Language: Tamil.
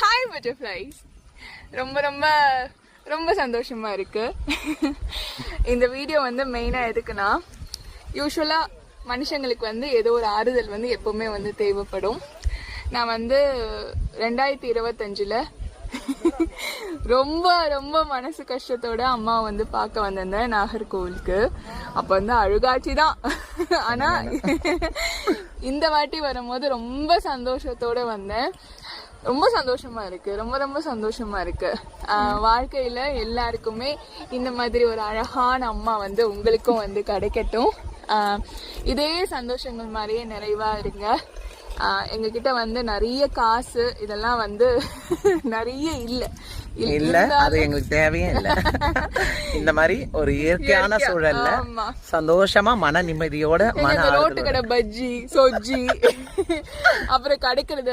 Hi butterflies. ரொம்ப ரொம்ப ரொம்ப சந்தோஷமா இருக்கு. இந்த வீடியோ வந்து மெயினா எதுக்குன்னா, யூஸ்வலா மனுஷங்களுக்கு வந்து ஏதோ ஒரு ஆறுதல் வந்து எப்பவுமே வந்து தேவைப்படும். நான் வந்து 2025 ரொம்ப ரொம்ப மனசு கஷ்டத்தோட அம்மா வந்து பார்க்க வந்திருந்தேன் நாகர்கோவிலுக்கு. அப்ப வந்து அழுகாட்சி தான். ஆனா இந்த வாட்டி வரும்போது ரொம்ப சந்தோஷத்தோட வந்தேன். ரொம்ப சந்தோஷமா இருக்கு. ரொம்ப ரொம்ப சந்தோஷமா இருக்கு. வாழ்க்கையில எல்லாருக்குமே இந்த மாதிரி ஒரு அழகான அம்மா வந்து உங்களுக்கும் வந்து கிடைக்கட்டும். இதே சந்தோஷங்கள் மாதிரியே நிறைவா இருங்க. எங்ககிட்ட வந்து நிறைய காசு இதெல்லாம் வந்து நிறைய இல்ல, அது எங்களுக்கு தேவையே இல்ல. இந்த மாதிரி ஒரு இயற்கையான சூழல்ல சந்தோஷமா மன நிம்மதியோட ரோட்டு கடை பஜ்ஜி சொஜ்ஜி அப்புறம் கிடைக்கிறது